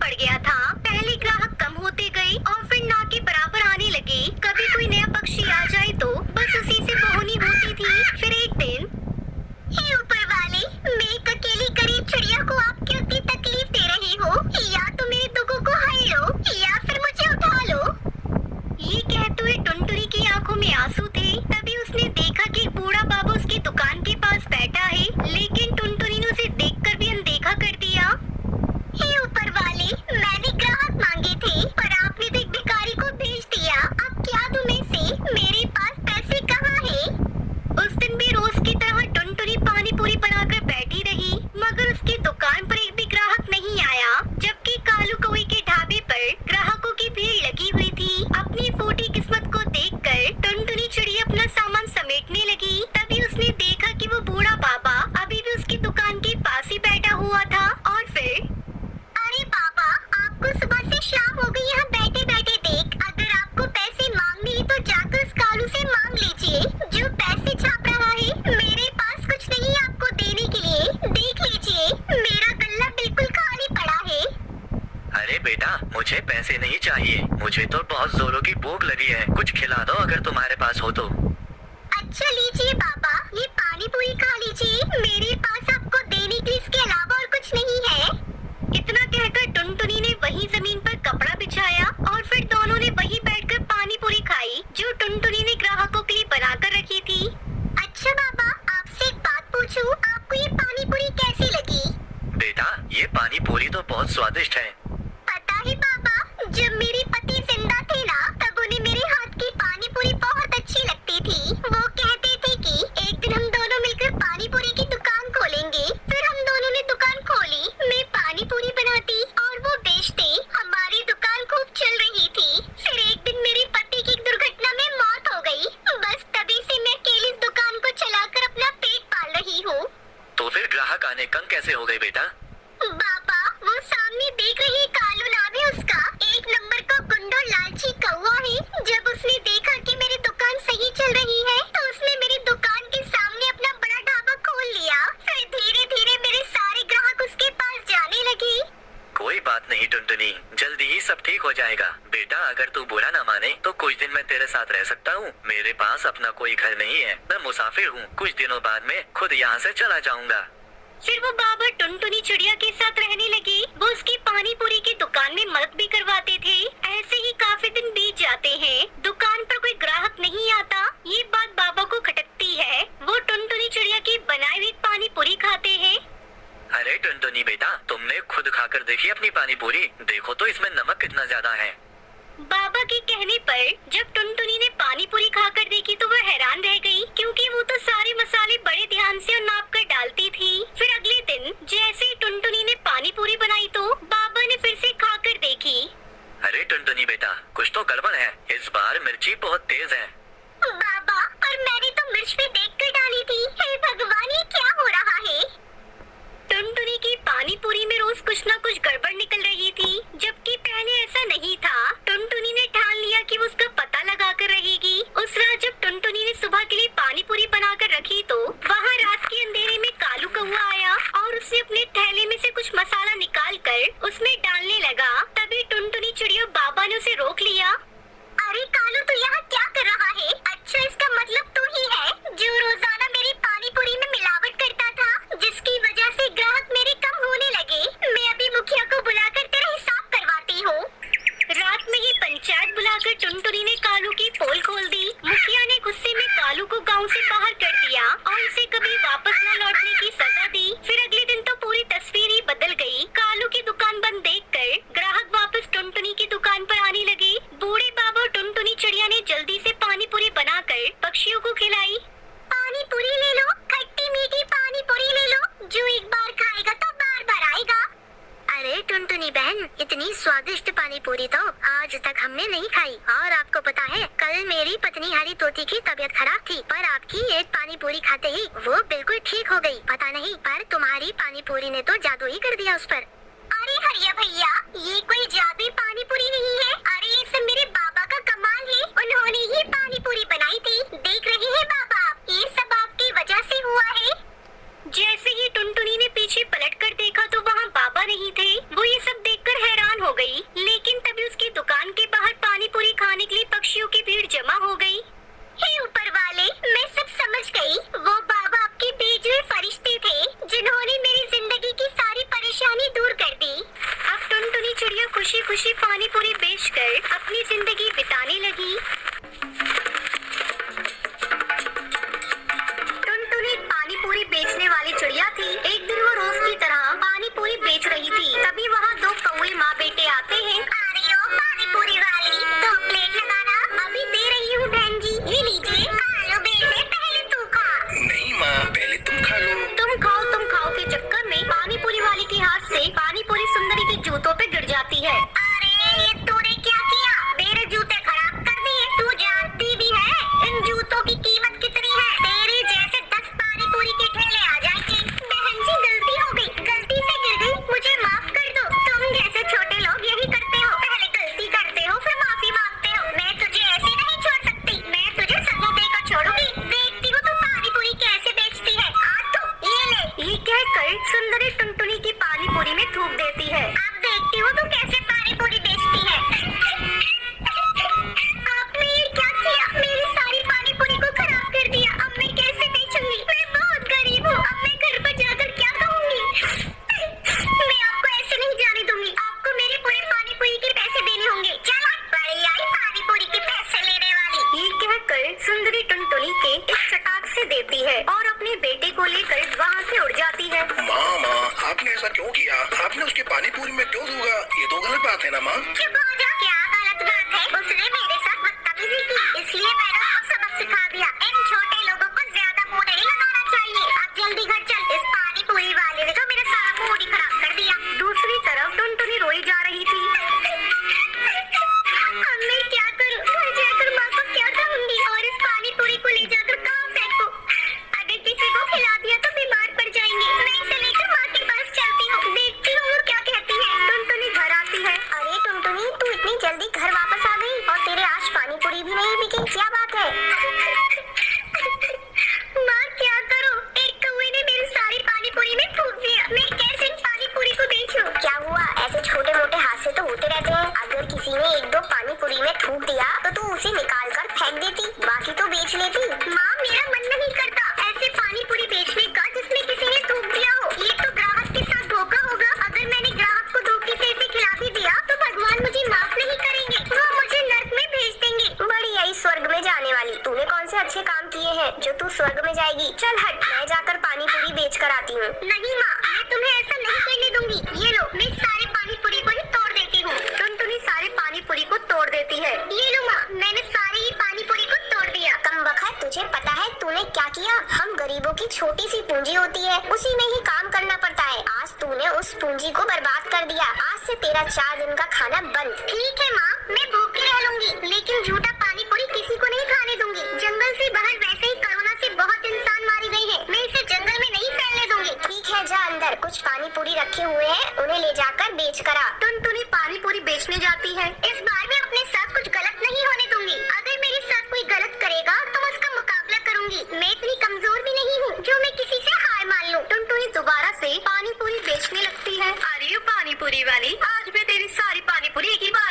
पड़ गया था। पहले ग्राहक कम होते गए और फिर ना के बराबर आने लगे। कभी कोई नया पक्षी आ जाए तो बस उसी से बोहनी होती थी। फिर एक दिन, हे ऊपर वाले, मैं एक अकेली गरीब चिड़िया को आप क्यों इतनी तकलीफ दे रहे हो? या तो मेरे दुखों को हर लो या फिर मुझे उठा लो। ये कहते हुए टुनटुनी की आंखों में आंसू थे। तभी उसने देखा कि एक बूढ़ा बाबू उसकी दुकान के पास बैठा है, लेकिन टुनटुनी ने उसे देखकर भी अनदेखा कर दिया। हे ऊपर वाले, मैंने ग्राहक मांगे थे पर आपने तो एक भिखारी को भेज दिया। अब क्या दूं मैं इसे? मेरे पास पैसे कहाँ हैं? उस दिन भी रोज की तरह टुनटुनी पानी पूरी बनाकर बैठी रही, मगर उसकी दुकान पर एक भी ग्राहक नहीं आया। जबकि कालू कौवे के ढाबे पर ग्राहकों की भीड़ लगी हुई थी। अपनी फूटी किस्मत को देखकर टुनटुनी चिड़िया अपना सामान समेटने लगी। तभी उसने देखा कि वो बूढ़ा बाबा अभी भी उसकी दुकान के पास ही बैठा हुआ था। और फिर, अरे बाबा, आपको सुबह से शाम हो गई यहाँ बैठे बैठे देख। अगर आपको पैसे मांगने हैं तो जाकर उस कालू से मांग लीजिए जो पैसे छाप रहा है। मेरे पास कुछ नहीं है आपको देने के लिए। देख लीजिए, मेरा गल्ला बिल्कुल खाली पड़ा है। अरे बेटा, मुझे पैसे नहीं चाहिए। मुझे तो बहुत जोरों की भूख लगी है। कुछ खिला दो अगर तुम्हारे पास हो तो। अच्छा लीजिए बाबा, ये पानी पूरी खा लीजिए। मेरे पास आपको देने के इसके अलावा और कुछ नहीं है। इतना कहकर टुनटुनी ने वही जमीन पर कपड़ा बिछाया और फिर दोनों ने वही बैठकर पानी पूरी खाई जो टुनटुनी ने ग्राहकों के लिए बनाकर रखी थी। अच्छा बाबा, आपसे एक बात पूछूं, आपको ये पानी पूरी कैसी लगी? बेटा, ये पानी पूरी तो बहुत स्वादिष्ट है। पता है बाबा, जब मेरे पति जिंदा थे ना, तब उन्हें मेरे हाथ की पानी पूरी बहुत अच्छी लगती थी। वो कहते थे कि एक दिन हम दोनों मिलकर पानी पूरी की दुकान खोलेंगे। फिर हम दोनों ने दुकान खोली। मैं पानी पूरी बनाती और वो बेचते। हमारी दुकान खूब चल रही थी। फिर एक दिन मेरे पति की एक दुर्घटना में मौत हो गई। बस तभी से मैं अकेली इस दुकान को चलाकर अपना पेट पाल रही हूँ। तो फिर ग्राहक आने कम कैसे हो गए बेटा? बाबा, वो सामने देख रही कालू नाम है उसका। एक नंबर का गुंडो लालची कौवा है। जब उसने देखा कि मेरी दुकान सही चल रही है तो उसने मेरी दुकान के सामने अपना बड़ा ढाबा खोल लिया। फिर धीरे धीरे मेरे सारे ग्राहक उसके पास जाने लगे। कोई बात नहीं टुनटुनी, जल्दी ही सब ठीक हो जाएगा। बेटा, अगर तू बुरा ना माने तो कुछ दिन मैं तेरे साथ रह सकता हूँ। मेरे पास अपना कोई घर नहीं है, मैं मुसाफिर हूँ। कुछ दिनों बाद मैं खुद यहाँ से चला जाऊँगा। फिर वो बाबा टुनटुनी चिड़िया के साथ रहने लगे। वो उसकी पानी पूरी की दुकान में मदद भी करवाते थे। ऐसे ही काफी दिन बीत जाते हैं। दुकान पर कोई ग्राहक नहीं आता। ये बात बाबा को खटकती है। वो टुनटुनी चिड़िया की बनाई हुई पानी पूरी खाते हैं। अरे टुनटुनी बेटा, तुमने खुद खाकर देखी अपनी पानी पूरी? देखो तो इसमें नमक कितना ज्यादा है। बाबा के कहने पर जब टुनटुनी ने पानी पूरी खाकर देखी तो वह हैरान रह गई, क्योंकि वो तो सारे मसाले बड़े ध्यान से और नाप कर डालती थी। फिर अगले दिन जैसे ही टुनटुनी ने पानी पूरी बनाई तो बाबा ने फिर से खाकर देखी। अरे टुनटुनी बेटा, कुछ तो गड़बड़ है। इस बार मिर्ची बहुत तेज है। बाबा, पर मैंने तो मिर्च भी देखकर डाली थी। हे भगवान, ये क्या हो रहा है? टुनटुनी की पानी पूरी में रोज कुछ न कुछ गड़बड़ निकल रही थी, जबकि पहले ऐसा नहीं था। टुनटुनी ने ठान लिया कि वो उसका पता लगा कर रहेगी। उस रात जब टुनटुनी ने सुबह के लिए पानी पूरी बनाकर रखी तो वहाँ रात के अंधेरे में कालू कौवा आया और उसने अपने थैले में से कुछ मसाला निकाल कर उसमें डालने लगा। तभी टुनटुनी चिड़िया बाबा ने उसे रोक लिया। अरे कालू, तू यहाँ क्या कर रहा है? अच्छा, इसका मतलब तू ही है जो रोजाना मेरी पानी पूरी में मिलावट करता था, जिसकी वजह से ग्राहक मेरे कम होने लगे। मैं अभी मुखिया को बुलाकर तेरा हिसाब करवाती हूँ। रात में ही पंचायत बुलाकर टुनटुनी ने कालू की पोल खोल दी। मुखिया ने गुस्से में कालू को गांव से बाहर कर दिया और उसे कभी वापस न लौटने की सजा दी। फिर अगले दिन तो पूरी तस्वीर ही बदल गई। कालू की दुकान बंद देखकर ग्राहक वापस टुनटुनी की दुकान पर आने लगे। बूढ़े बाबा और टुनटुनी चिड़िया ने जल्दी से पानी पूरी बनाकर पक्षियों को खिलाई। पानी पूरी ले लो, खट्टी मीठी पानी पूरी ले लो, जो एक बार खाएगा तो बार बार आएगा। अरे टुनटुनी बहन, इतनी स्वादिष्ट पानी पूरी तो आज तक हमने नहीं खाई। और आपको पता है, कल मेरी पत्नी हरी तोती की तबीयत खराब थी, पर आपकी एक पानी पूरी खाते ही वो बिल्कुल ठीक हो गई। पता नहीं, पर तुम्हारी पानी पूरी ने तो जादू ही कर दिया उस पर। अरे हरिया भैया, ये कोई जादुई पानी पूरी नहीं है। अरे ये सब मेरे बाबा का कमाल है। उन्होंने ही पानी पूरी बनाई थी। देख रहे हैं बाबा, ये सब आपकी वजह से हुआ है। जैसे ही टुनटुनी ने पीछे पलट कर देखा तो वहाँ बाबा नहीं थे। वो ये सब देखकर हैरान खुशी खुशी पानी पूरी बेचकर अपनी जिंदगी बिताने लगी। टुनटुनी पानी पूरी बेचने वाली चिड़िया थी। एक दिन वो रोज की तरह पानी पूरी बेच रही थी। तभी वहाँ दो कौवे माँ बेटे आते हैं। आ रही हो पानी पूरी वाली, तो प्लेट लगाना। अभी दे रही हूँ बहन जी, ये लीजिए। खा लो बेटे, पहले तू खा। नहीं माँ, पहले तुम खा लो। तुम खाओ के चक्कर में पानी पूरी वाली के हाथ से पानी पूरी सुंदरी के जूतों पे गिर जाती है। अरे ये तूने क्या किया? मेरे जूते खराब कर दिए। तू जानती भी है इन जूतों की कीमत कितनी है? तेरे जैसे 10 पानी पूरी के ठेले आ जाएंगे। बहन जी गलती हो गई, गलती से गिर गई, मुझे माफ कर दो। तुम जैसे छोटे लोग यही करते हो, पहले गलती करते हो फिर माफी मांगते हो। मैं तुझे ऐसे नहीं छोड़ सकती, मैं तुझे सजा देकर छोड़ूंगी। देखती हूँ तू पानी पूरी कैसे बेचती है। आज तो ये ले। ये कहकर सुंदरी टुनटुनी की पानी पूरी में थूक देती है। अब देखती हूँ तू कैसे पानी पूरी बेचती है। आपने ये क्या किया? मेरी सारी पानी पूरी को खराब कर दिया। अब मैं कैसे बेचूंगी? मैं बहुत गरीब हूँ। अब मैं घर पर जाकर क्या कहूँगी? मैं आपको ऐसे नहीं जाने दूंगी। आपको मेरे पूरे पानी पूरी के पैसे देने होंगे। चला बड़ी आई पानी पूरी के पैसे लेने वाली। ये कहकर सुंदरी टुनटुनी के एक चटाक से देती है और अपने बेटे को लेकर वहाँ से उड़ जाती है। माँ, आपने ऐसा क्यों किया? आपने उसके पानी पूरी में क्यों दूंगा? ये तो गलत बात है ना माँ। चुप हो जा। क्या गलत बात है? उसने मेरे साथ बदतमीजी की, इसलिए मैंने उसको सबक सिखा दिया। इन छोटे लोगों को ज्यादा मुंह नहीं लगाना चाहिए। अब जल्दी घर चल। इस पानी पूरी वाले ने तो मेरा सारा मूड ही खराब कर दिया। दूसरी तरफ टुनटुनी रोई जा रही थी। अब मैं क्या करूं? घर जाकर माँ को क्या कहूंगी? और इस पानी पूरी को ले जाकर कहाँ फेंकूं? अगर किसी को खिला दिया तो बीमार पड़ जाएंगे। मैं इसे लेकर माँ के पास चलती हूँ, देखती हूँ वो क्या कहती है। टुनटुनी घर आती है। अरे टुनटुनी, तू इतनी जल्दी घर वापस आ गई और तेरे आज पानी पूरी भी नहीं बिकी, क्या बात है? माँ क्या करूँ? एक कौवे ने मेरी सारी पानी पूरी में थूक दिया। मैं कैसे इन पानी पूरी को बेचूं? क्या हुआ? ऐसे छोटे मोटे हादसे तो होते रहते हैं। अगर किसी ने एक दो पानी पूरी में थूक दिया तो तू उसे निकाल कर फेंक देती, बाकी तो बेच लेती। माँ मेरा मन नहीं करता ऐसे पानी पूरी बेचने का जिसमें किसी ने थूक दिया हो। ये तो ग्राहक के साथ धोखा होगा। अगर मैंने ग्राहक को धोखे से इसे खिला भी दिया तो भगवान मुझे माफ नहीं करेंगे, वो मुझे नर्क में भेज देंगे। बड़ी आई स्वर्ग में जाने वाली, तूने कौन से अच्छे काम किए हैं जो तू स्वर्ग में जाएगी? चल हट, मैं जाकर पानी पूरी बेच कर आती हूँ। नहीं माँ, मैं तुम्हें ऐसा नहीं करने दूंगी। ये लो, मैं सारे पानी पूरी को ही तोड़ देती हूँ। टुनटुनी सारे पानी पूरी को तोड़ देती है। ये लो माँ, मैंने सारी ही पानी पूरी को तोड़ दिया। कमबख्त, तुझे पता है तूने क्या किया? हम गरीबों की छोटी सी पूंजी होती है, उसी में ही काम करना पड़ता है। आज तूने उस पूंजी को बर्बाद कर दिया। आज से तेरा 4 दिन का खाना बंद। ठीक है माँ, मैं भूखी रह लूंगी, लेकिन झूठा पानी पूरी किसी को नहीं खाने दूंगी। जंगल से बाहर वैसे ही कोरोना से बहुत इंसान मारी गई है, मैं इसे जंगल में नहीं फैलने दूंगी। ठीक है, जा अंदर, कुछ पानी पूरी रखे हुए हैं, उन्हें ले जाकर बेच कर आ। टुनटुनी पानी पूरी बेचने जाती है। इस बार मैं अपने साथ कुछ गलत नहीं होने दूंगी। अगर मेरे साथ कोई गलत करेगा तो मैं उसका मुकाबला करूंगी। मैं इतनी कमजोर भी नहीं हूँ जो मैं किसी से हार मान लूं। टुनटुनी दोबारा से पानी पूरी बेचने लगती है। अरे पानी पूरी वाली, आज मैं तेरी सारी पानी पूरी एक ही बार